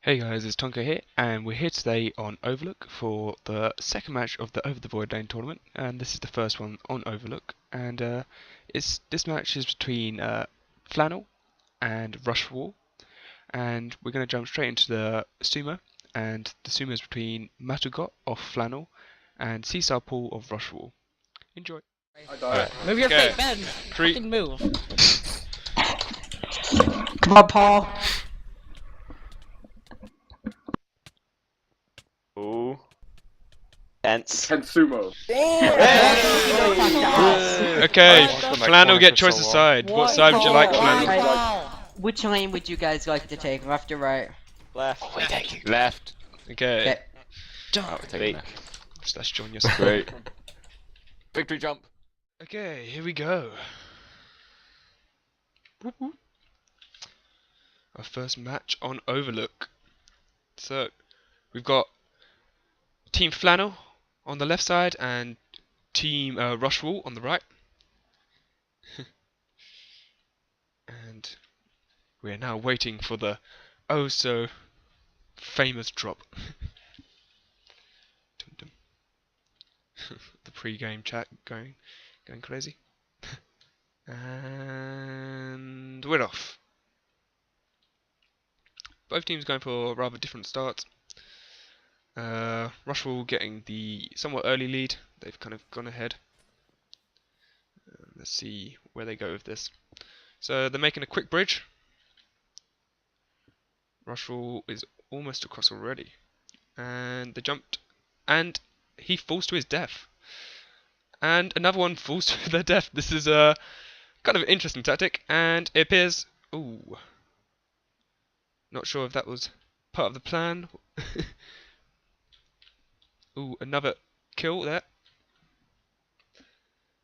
Hey guys, it's Tonka here, and we're here today on Overlook for the second match of the Over the Void Lane tournament, and this is the first one on Overlook. And this match is between Flannel and Rush Wall, and we're going to jump straight into the sumo, and the sumo is between Matugot of Flannel and Seesaw Pool of Rush Wall. Enjoy. Alright. Move your feet, Ben! Fucking move. Come on, Paul. Ooh. Tense. Sumo. Okay, I've been Flannel, iconic get for choice so of long. side. What side would you like, Flannel? Which lane would you guys like to take, left or right? Left. We're taking Left. Okay, Oh, we're taking left. slash join yourself. Great. Victory jump. Okay, here we go. Our first match on Overlook. So, we've got Team Flannel on the left side and Team Rushwall on the right. And we're now waiting for the oh so famous drop. Dum dum. The pre-game chat going crazy. And we're off. Both teams going for rather different starts. Rushwall getting the somewhat early lead. They've kind of gone ahead. Let's see where they go with this. So they're making a quick bridge. Rushwall is almost across already. And they jumped. And he falls to his death. And another one falls to their death. This is a kind of an interesting tactic. And it appears... Ooh. Not sure if that was part of the plan. Ooh, another kill there.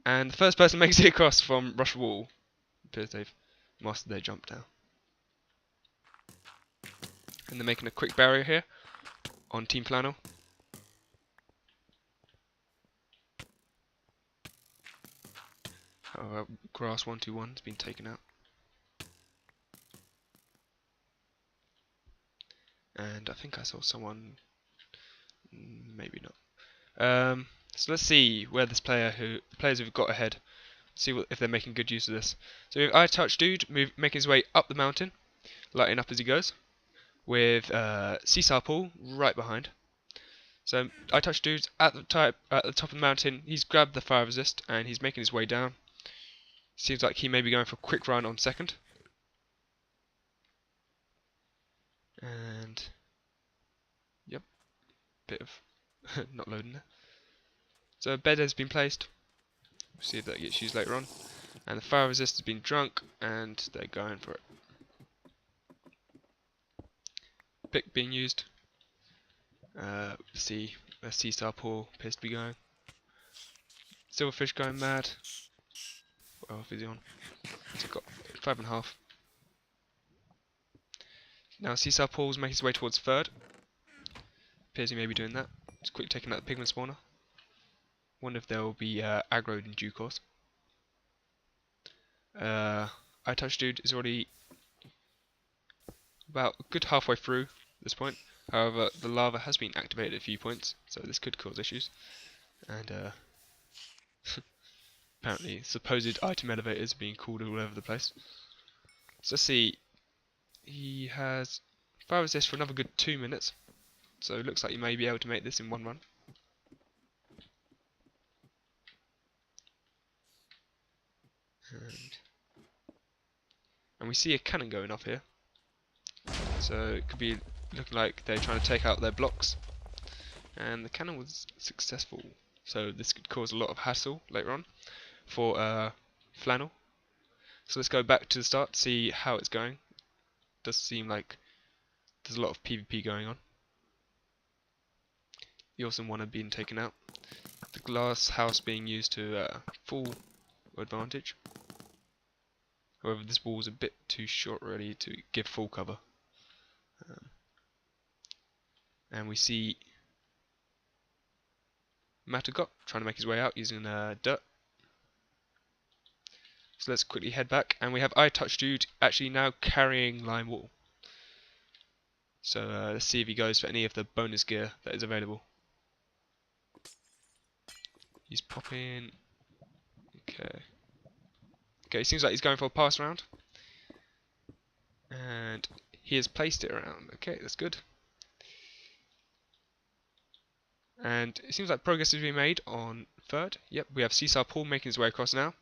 And the first person makes it across from Rush Wall. Appears they've mastered their jump now. And they're making a quick barrier here on Team Flannel. Grass 121 has been taken out. And I think I saw someone... Maybe not. So let's see where this players who've got ahead. See if they're making good use of this. So we have iTouch Dude making his way up the mountain, lighting up as he goes, with Seesaw Pool right behind. So iTouch Dude's at the top of the mountain. He's grabbed the fire resist and he's making his way down. Seems like he may be going for a quick run on second. And yep, bit of not loading there. So a bed has been placed. We'll see if that gets used later on. And the fire resist has been drunk and they're going for it. Pick being used. See where Seastar Pool appears to be going. Silverfish going mad. What health is he on? So got 5.5. Now Seastar Pool's making his way towards third. Appears he may be doing that. Just quickly taking out the pigment spawner. Wonder if they'll be aggroed in due course. iTouch Dude is already about a good halfway through this point. However, the lava has been activated at a few points, so this could cause issues. And apparently supposed item elevators being called all over the place. So let's see. He has fire resist for another good 2 minutes. So it looks like he may be able to make this in one run. And we see a cannon going off here. So it could be looking like they're trying to take out their blocks. And the cannon was successful. So this could cause a lot of hassle later on for Flannel. So let's go back to the start to see how it's going. Does seem like there's a lot of PvP going on. The awesome one had been taken out. The glass house being used to full advantage. However, this wall is a bit too short really to give full cover. And we see Matagot trying to make his way out using dirt. So let's quickly head back, and we have iTouch Dude actually now carrying Lime Wall. So let's see if he goes for any of the bonus gear that is available. He's popping. Okay. Okay, seems like he's going for a pass round. And he has placed it around. Okay, that's good. And it seems like progress has been made on third. Yep, we have Seesaw Paul making his way across now.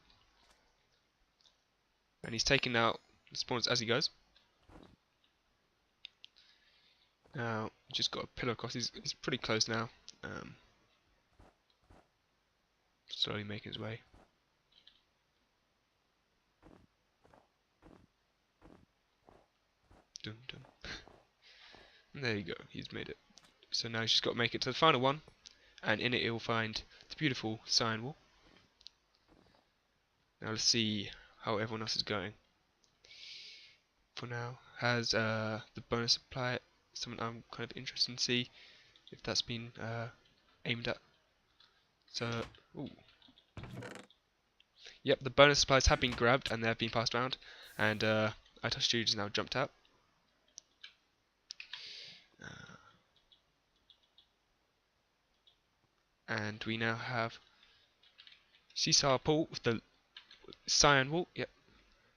And he's taking out the spawns as he goes. Now, just got a pillar across. He's pretty close now. Slowly making his way. Dun, dun. And there you go, he's made it. So now he's just got to make it to the final one. And in it he'll find the beautiful cyan wool. Now let's see how everyone else is going. For now, has the bonus supply something I'm kind of interested to see if that's been aimed at. So, ooh. Yep, the bonus supplies have been grabbed and they have been passed around. And iTouch Studios now jumped out. And we now have Seesaw Paul with the cyan wool. Yep.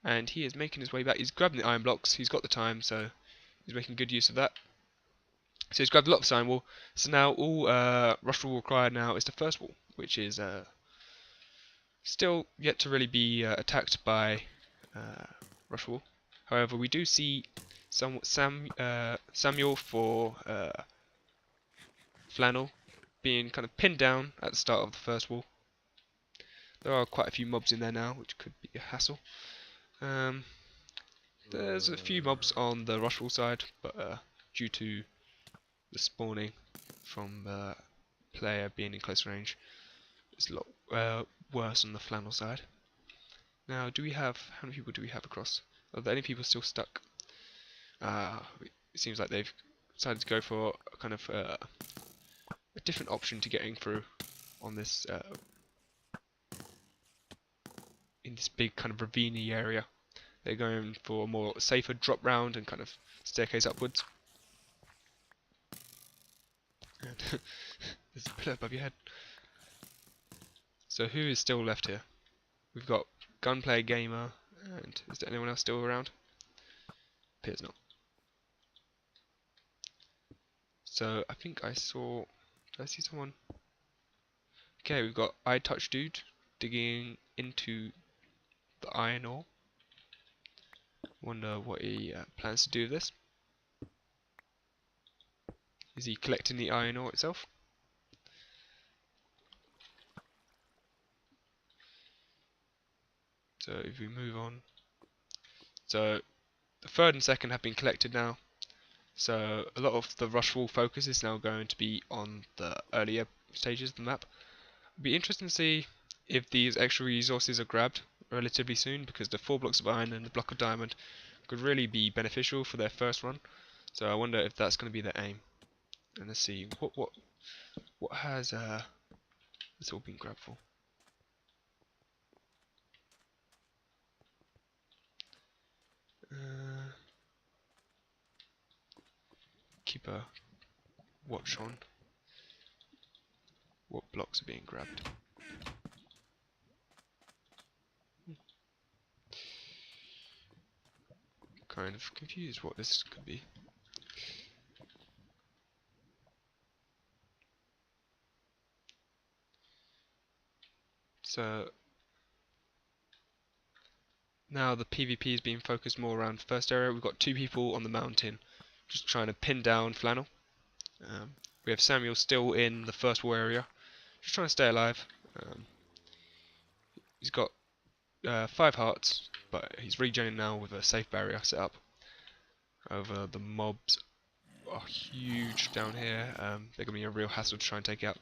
And he is making his way back. He's grabbing the iron blocks. He's got the time, so he's making good use of that. So he's grabbed a lot of cyan wool. So now all rush wool required now is the first wool, which is still yet to really be attacked by rush wool. However, we do see Samuel for Flannel being kind of pinned down at the start of the first wall. There are quite a few mobs in there now, which could be a hassle. There's a few mobs on the rush wall side, but due to the spawning from the player being in close range, it's a lot worse on the Flannel side. Now, how many people do we have across? Are there any people still stuck? It seems like they've decided to go for a kind of a different option to getting through on this in this big kind of ravine-y area. They're going for a more safer drop round and kind of staircase upwards. And there's a pillar above your head. So who is still left here? We've got Gunplay Gamer, and is there anyone else still around? Appears not. So I think I saw. Did I see someone? Okay, we've got iTouch Dude digging into the iron ore. Wonder what he plans to do with this. Is he collecting the iron ore itself? So if we move on. So the third and second have been collected now. So a lot of the rush wall focus is now going to be on the earlier stages of the map. It'll be interesting to see if these extra resources are grabbed relatively soon, because the 4 blocks of iron and the block of diamond could really be beneficial for their first run. So I wonder if that's going to be their aim. And let's see what has this all been grabbed for. Keep a watch on what blocks are being grabbed. Kind of confused what this could be. So now the PvP is being focused more around the first area. We've got 2 people on the mountain just trying to pin down Flannel. We have Samuel still in the first wall area, just trying to stay alive. He's got 5 hearts, but he's regenerating now with a safe barrier set up. Over the mobs are huge down here. They're going to be a real hassle to try and take out.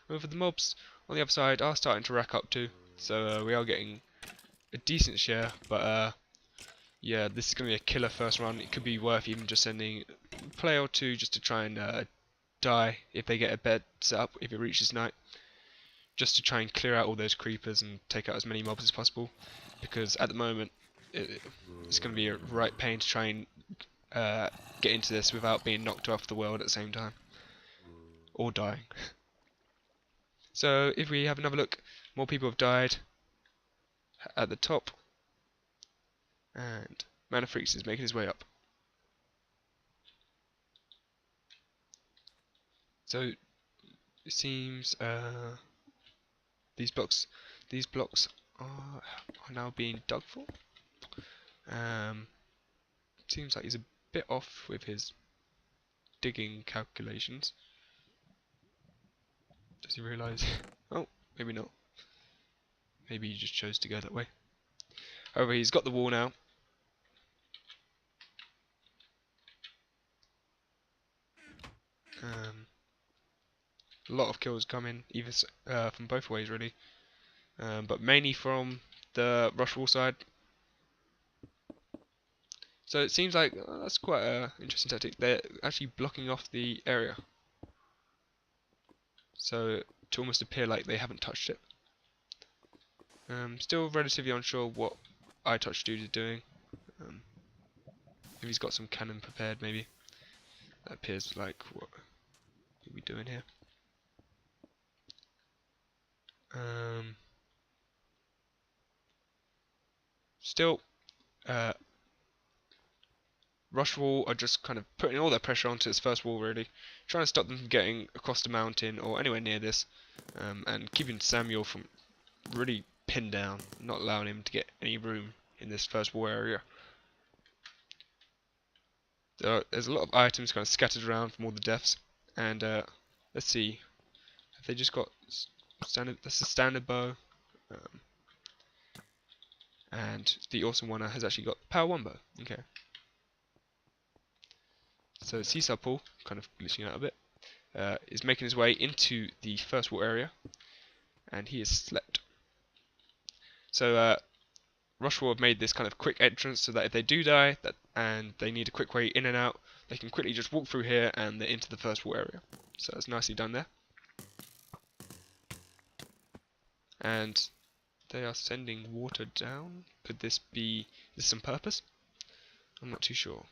Over the mobs on the other side are starting to rack up too, so we are getting a decent share, but yeah, this is going to be a killer first run. It could be worth even just sending a player or 2 just to try and die if they get a bed set up if it reaches night, just to try and clear out all those creepers and take out as many mobs as possible, because at the moment it's going to be a right pain to try and get into this without being knocked off the world at the same time. Or dying. So if we have another look, more people have died at the top. And Mana Freaks is making his way up. So it seems these blocks are now being dug for. Seems like he's a bit off with his digging calculations. Does he realise? Oh, maybe not. Maybe he just chose to go that way. However, he's got the wall now. A lot of kills coming, either from both ways really, but mainly from the rush wall side. So it seems like that's quite an interesting tactic. They're actually blocking off the area, so to almost appear like they haven't touched it. Still relatively unsure what iTouch Dude is doing. If he's got some cannon prepared, maybe. That appears like what are we doing here? Still, Rush Wall are just kind of putting all their pressure onto this first wall, really, trying to stop them from getting across the mountain or anywhere near this, and keeping Samuel from really pinned down, not allowing him to get any room in this first wall area. There's a lot of items kind of scattered around from all the deaths, and let's see, have they just got standard? That's a standard bow, and the awesome one has actually got power 1 bow. Okay. So Seesaw Pool, kind of glitching out a bit, is making his way into the first wall area, and he is slept. So Rush Wall have made this kind of quick entrance so that if they do die and they need a quick way in and out, they can quickly just walk through here and they're into the first wall area. So that's nicely done there. And they are sending water down. Could this be on purpose? I'm not too sure.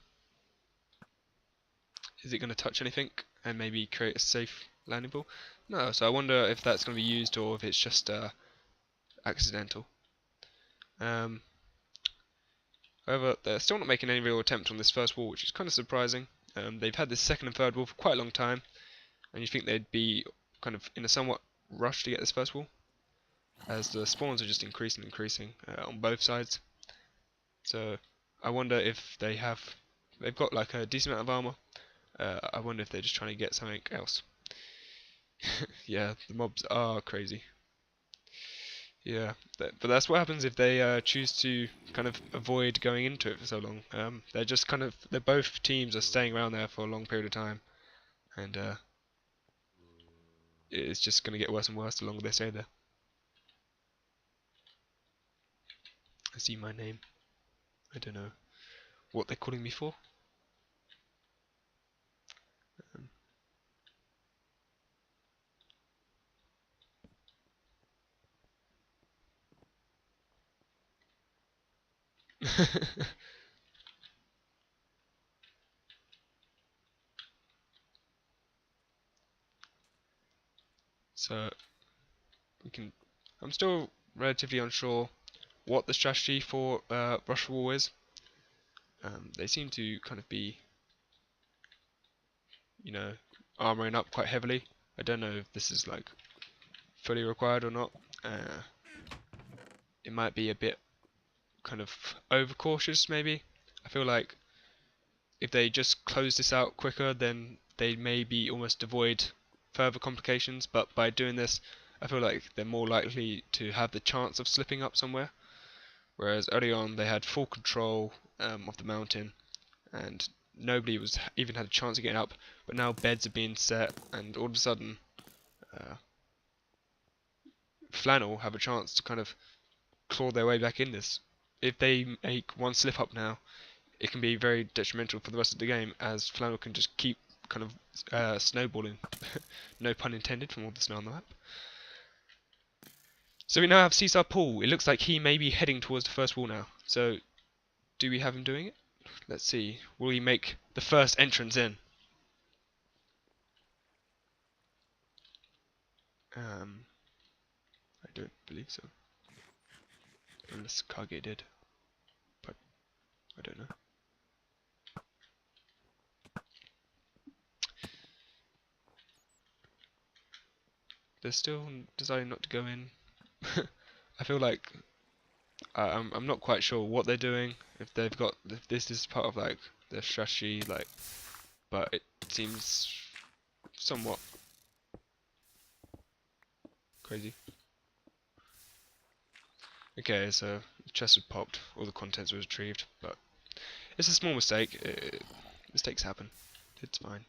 Is it going to touch anything and maybe create a safe landing pool? No, so I wonder if that's going to be used or if it's just accidental. However, they're still not making any real attempt on this first wall, which is kind of surprising. They've had this second and third wall for quite a long time, and you think they'd be kind of in a somewhat rush to get this first wall, as the spawns are just increasing on both sides. So I wonder if they've got like a decent amount of armor. I wonder if they're just trying to get something else. Yeah, the mobs are crazy. Yeah, but that's what happens if they choose to kind of avoid going into it for so long. They're both teams are staying around there for a long period of time, and it's just going to get worse and worse the longer they stay there. I see my name. I don't know what they're calling me for. So I'm still relatively unsure what the strategy for Rush Wall is. They seem to kind of be, you know, armoring up quite heavily. I don't know if this is like fully required or not. It might be a bit kind of overcautious, maybe. I feel like if they just close this out quicker, then they maybe almost avoid further complications, but by doing this I feel like they're more likely to have the chance of slipping up somewhere, whereas early on they had full control of the mountain and nobody even had a chance of getting up, but now beds are being set and all of a sudden Flannel have a chance to kind of claw their way back in this. If they make one slip up now, it can be very detrimental for the rest of the game, as Flannel can just keep kind of snowballing, no pun intended, from all the snow on the map. So we now have Seesaw Pool. It looks like he may be heading towards the first wall now. So, do we have him doing it? Let's see. Will he make the first entrance in? I don't believe so. Unless Kage did. But I don't know. They're still deciding not to go in. I feel like I'm not quite sure what they're doing. If this is part of like their strategy, like, but it seems somewhat crazy. Okay, so the chest was popped, all the contents were retrieved, but it's a small mistake. Mistakes happen. It's fine.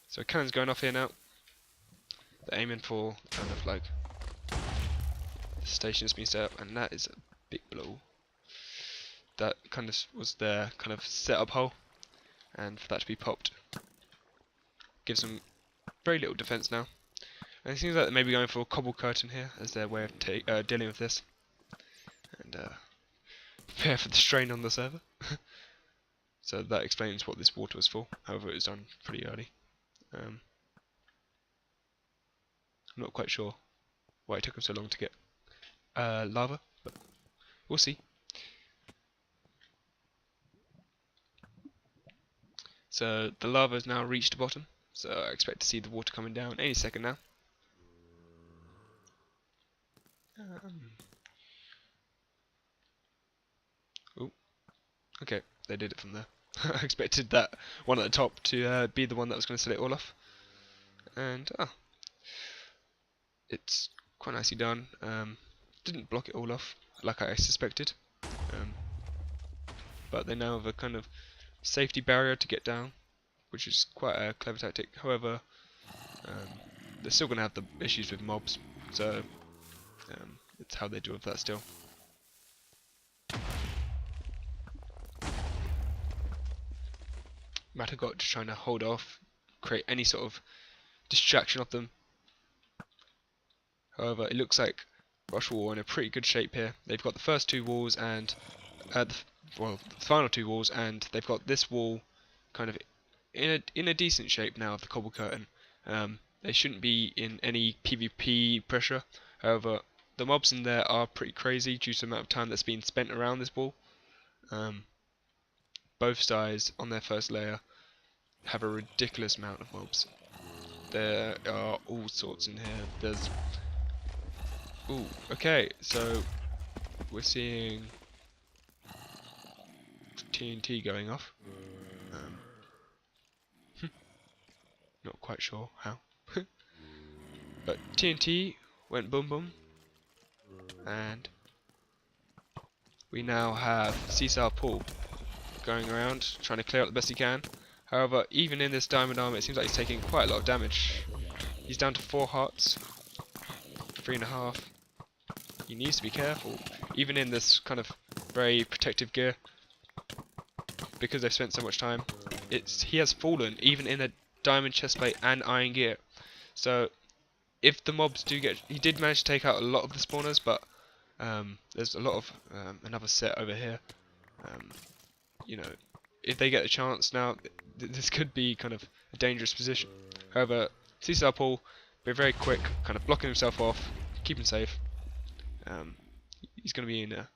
So cannon's going off here now. They're aiming for kind of like the station has been set up, and that is a big blow. That kind of was their kind of setup hole, and for that to be popped gives them very little defense now. And it seems like they may be going for a cobble curtain here as their way of dealing with this, and prepare for the strain on the server. So that explains what this water was for. However, it was done pretty early. I'm not quite sure why it took them so long to get lava, but we'll see. So the lava has now reached the bottom, so I expect to see the water coming down any second now. Oh, okay, they did it from there. I expected that one at the top to be the one that was going to set it all off. And it's quite nicely done. Didn't block it all off like I suspected, but they now have a kind of safety barrier to get down, which is quite a clever tactic. However, they're still going to have the issues with mobs, so it's how they deal with that still. Matagot just trying to hold off, create any sort of distraction of them. However, it looks like Rush Wall are in a pretty good shape here. They've got the first two walls and the final two walls, and they've got this wall kind of in a decent shape now of the cobble curtain. They shouldn't be in any PvP pressure. However, the mobs in there are pretty crazy due to the amount of time that's been spent around this wall. Both sides on their first layer have a ridiculous amount of mobs. There are all sorts in here. There's okay, so we're seeing TNT going off. Not quite sure how. But TNT went boom boom, and we now have Seesaw Pool going around trying to clear out the best he can. However, even in this diamond armor, it seems like he's taking quite a lot of damage. He's down to 4 hearts, 3.5. He needs to be careful, even in this kind of very protective gear, because they've spent so much time. He has fallen even in a diamond chestplate and iron gear. So if the mobs do get, he did manage to take out a lot of the spawners, but there's a lot of another set over here. You know, if they get a chance now, this could be kind of a dangerous position. However, Seesaw Paul, be very quick, kind of blocking himself off, keeping safe. He's going to be in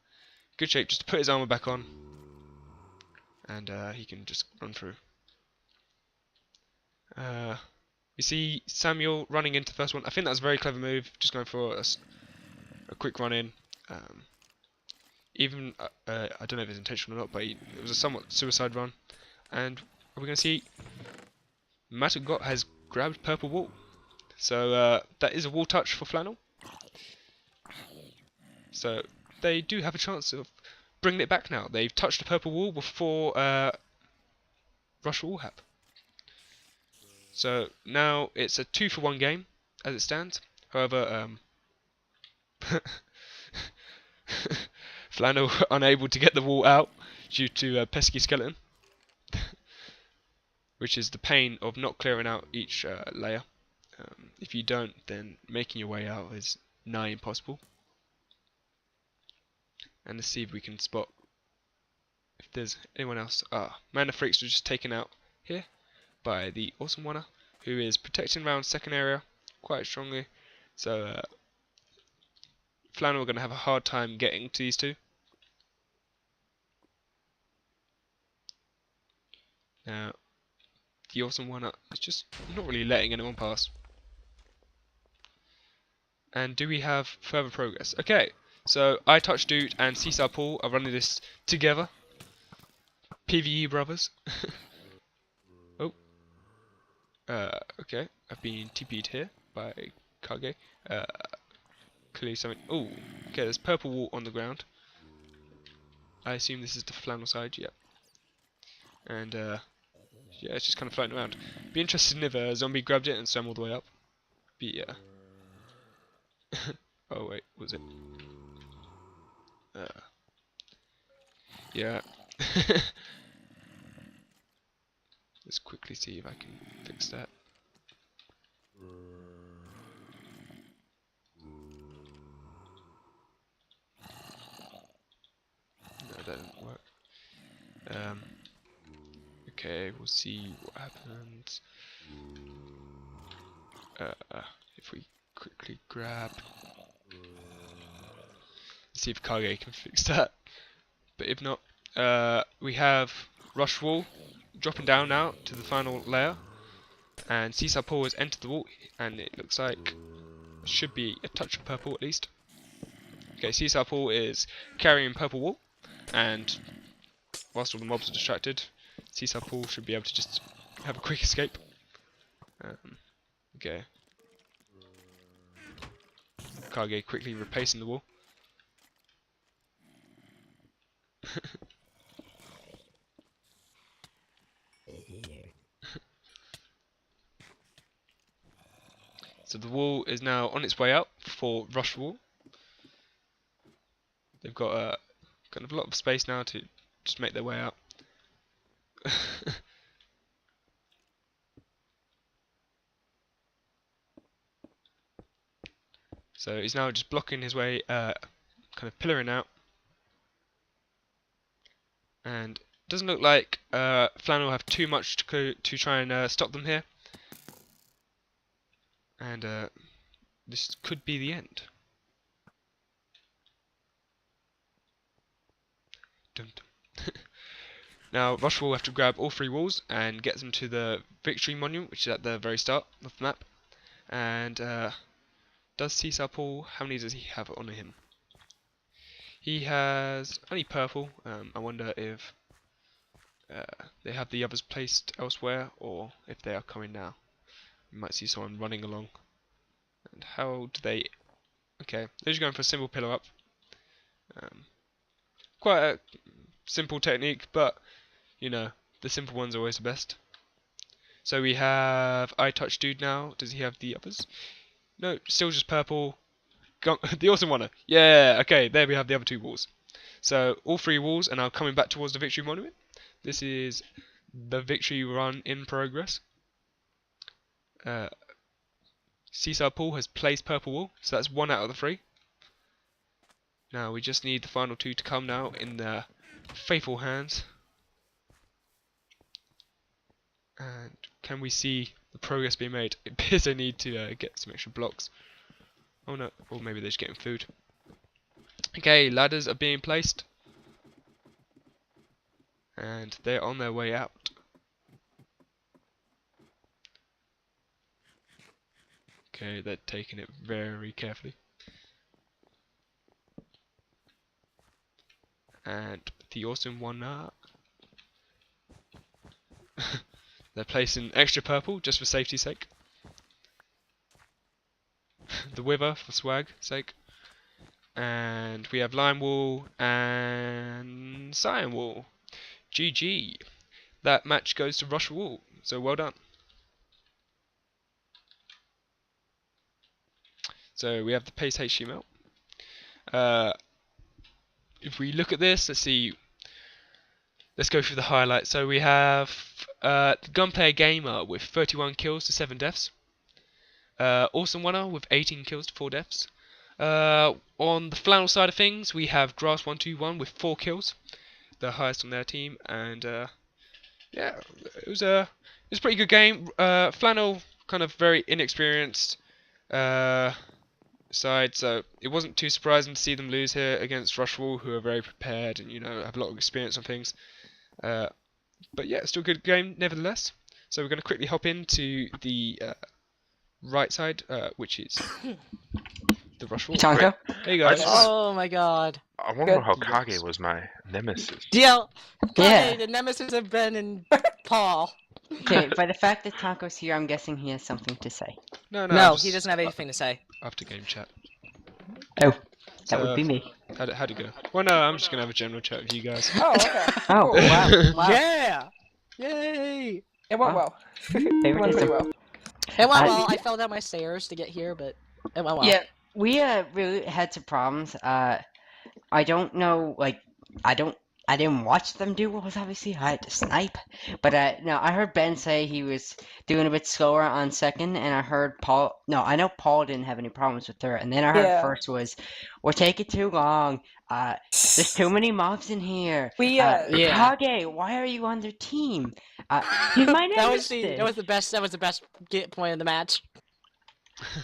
good shape just to put his armor back on, and he can just run through. You see Samuel running into the first one. I think that was a very clever move, just going for a quick run in. Even I don't know if it's intentional or not, but it was a somewhat suicide run. And we're going to see Matagot has grabbed purple wall. So that is a wall touch for Flannel. So they do have a chance of bringing it back now. They've touched the purple wall before Rush Wall have. So now it's a 2-for-1 game as it stands. However, Flannel unable to get the wall out due to a pesky skeleton. which is the pain of not clearing out each layer. If you don't, then making your way out is nigh impossible. And let's see if we can spot if there's anyone else. Mana Freaks was just taken out here by the Awesome Oneer, who is protecting around second area quite strongly. So Flannel are going to have a hard time getting to these two. Now, the Awesome Oneer is just not really letting anyone pass. And do we have further progress? Okay, so I Touch Dude and Seesaw Paul are running this together. PvE brothers. Oh. Okay, I've been TP'd here by Kage. Clearly something. Oh, okay, there's purple wall on the ground. I assume this is the Flannel side, yeah. And, yeah, it's just kind of floating around. Be interested if a zombie grabbed it and swam all the way up. Be, oh, wait, was it? Yeah. Let's quickly see if I can fix that. No, that didn't work. Okay, we'll see what happens. If we quickly grab. Let's see if Kage can fix that. But if not, we have Rush Wall dropping down now to the final layer. And Seesaw Paul has entered the wall, and it looks like should be a touch of purple at least. Okay, Seesaw Paul is carrying purple wall, and whilst all the mobs are distracted, Seesaw Paul should be able to just have a quick escape. Okay. Kage quickly replacing the wall. So the wall is now on its way out for Rush Wall. They've got kind of a lot of space now to just make their way out. So he's now just blocking his way, kind of pillaring out. And it doesn't look like Flannel have too much to try and stop them here. And this could be the end. Dun dun. Now Rush will have to grab all three walls and get them to the Victory Monument, which is at the very start of the map. And does Seesaw Paul, how many does he have on him? He has only purple. I wonder if they have the others placed elsewhere, or if they are coming now. You might see someone running along. And how do they... Okay, they're just going for a simple pillar up. Quite a simple technique, but, you know, the simple ones are always the best. So we have I Touch Dude now. Does he have the others? No, still just purple. The Awesome Oneer. Yeah, okay, there we have the other two walls. So all three walls are now coming back towards the Victory Monument. This is the victory run in progress. Seesaw Paul has placed purple wall, so that's 1 out of the 3. Now we just need the final 2 to come now in their faithful hands. And can we see the progress being made? It appears they need to get some extra blocks. Oh no, or maybe they're just getting food. Okay, ladders are being placed. And they're on their way out. Okay, they're taking it very carefully. And the Awesome Oneer. They're placing extra purple just for safety's sake. The Wither for swag sake. And we have Lion Wall and Cyan Wall. GG. That match goes to Rush Wall. So well done. So we have the pace HTML. If we look at this, let's see. let's go through the highlights. So we have Gunplayer Gamer with 31 kills to 7 deaths. Awesome Winner with 18 kills to 4 deaths. On the Flannel side of things, we have Grass121 with 4 kills, the highest on their team, and yeah, it was a pretty good game. Flannel kind of very inexperienced side, so it wasn't too surprising to see them lose here against Rushwall, who are very prepared and have a lot of experience on things. But yeah, still a good game nevertheless. So we're going to quickly hop into the right side, which is the Rushwall. Tonko? Hey guys. Oh my god. I wonder how Kage was my nemesis. Deal. Yeah. The nemesis of Ben and Paul. Okay, by the fact that Tonko's here, I'm guessing he has something to say. No, he doesn't have anything to say. After game chat. Oh, that So, would be me. How'd it go? Well, no, I'm just going to have a general chat with you guys. Oh, okay. Oh, Cool. wow. wow. Yeah! Yay! It went well. It went pretty Favoritism. well. It went well. I fell down my stairs to get here, but it went well. Yeah, we really had some problems. I don't know, like, I didn't watch them do what was obviously I had to snipe. But no, I heard Ben say he was doing a bit slower on second, and I heard Paul. No, I know Paul didn't have any problems with third, and then I heard Yeah. first was, "We're taking too long. There's too many mobs in here. We Yeah. Kage, why are you on their team? He's my that was nemesis." the best. That was the best point of the match.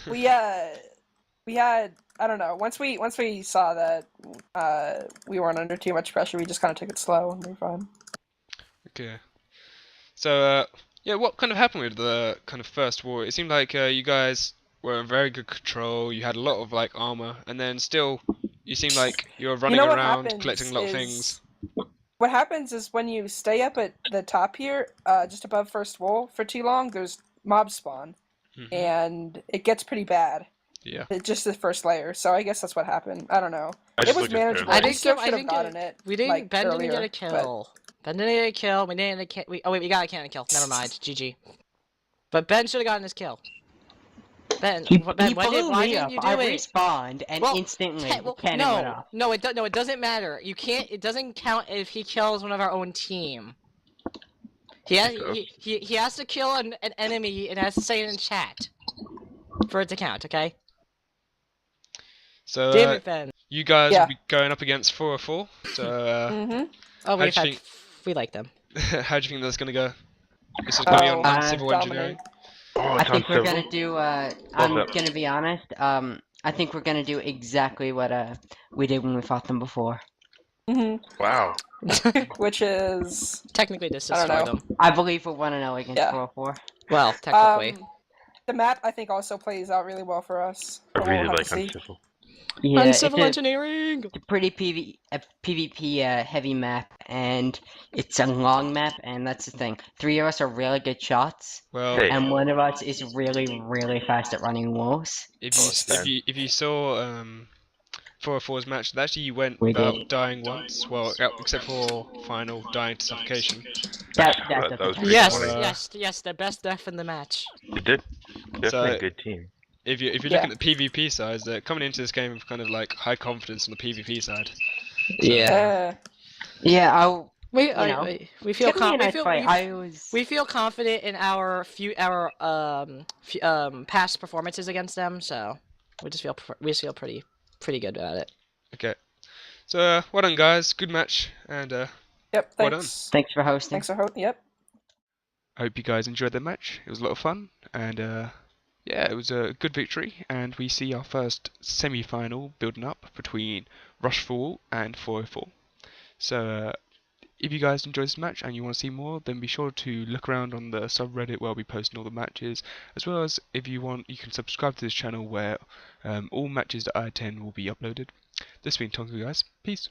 we had I don't know. Once we saw that we weren't under too much pressure, we just kind of took it slow and we were fine. Okay. So, yeah, what kind of happened with the kind of first war? It seemed like you guys were in very good control. You had a lot of like armor, and then still, you seemed like you were running what around, happens collecting a lot of is- things. What happens is when you stay up at the top here, just above first wall for too long, there's mobs spawn, Mhm. and it gets pretty bad. Yeah. It's just the first layer, so I guess that's what happened. I don't know. I It just was looked at manageable. the- I We didn't still get- I should have didn't get- gotten it. We didn't. like, Ben didn't get earlier, a kill. Ben didn't get a kill. We didn't get. Oh wait, we got a cannon kill. Never mind. GG. But Ben should have gotten his kill. Ben, He why blew why me didn't up. you do I it? respawned, and Well, instantly well, cannon went off. no, it doesn't matter. You can't. It doesn't count if he kills one of our own team. He has to kill an enemy and has to say it in chat for it to count. Okay. So, Damn it, Ben. you guys Yeah. will be going up against 404. So, Mm-hmm. Oh, How'd you we like them. how do you think that's gonna go? This is gonna be on civil dominate. engineering. Oh, I it's on think we're civil. gonna do. I'm up. gonna be honest. I think we're gonna do exactly what we did when we fought them before. Mm-hmm. Wow. Which is Technically, this I is don't for know. them. I believe we're 1-0 against Yeah. 404. Well, technically. the map. I think also plays out really well for us. I But we'll really have like to see. on civil. Yeah, And it's civil a engineering. pretty PvP heavy map, and it's a long map, and that's the thing. 3 of us are really good shots, Well, Hey. and 1 of us is really, really fast at running walls. if you saw 404's match, they actually went We without did. dying once. Well, except for final dying to suffocation. That That was doesn't pretty Yes, funny. yes, the best death in the match. You did. Definitely So- a good team. If you're Yeah. looking at the PvP side, they're coming into this game with kind of like high confidence on the PvP side. Uh, Yeah, We You know, we feel we feel confident in our past performances against them, so we just feel pretty good about it. Okay. So well done, guys. Good match, and yep. Well done. Thanks. thanks for hosting. Thanks for hosting. Yep. I hope you guys enjoyed the match. It was a lot of fun, and yeah, it was a good victory. And we see our first semi-final building up between Rushfall and 404. So if you guys enjoyed this match and you want to see more, then be sure to look around on the subreddit where I'll be posting all the matches, as well as if you want, you can subscribe to this channel where all matches that I attend will be uploaded. This has been Tonko, guys. Peace.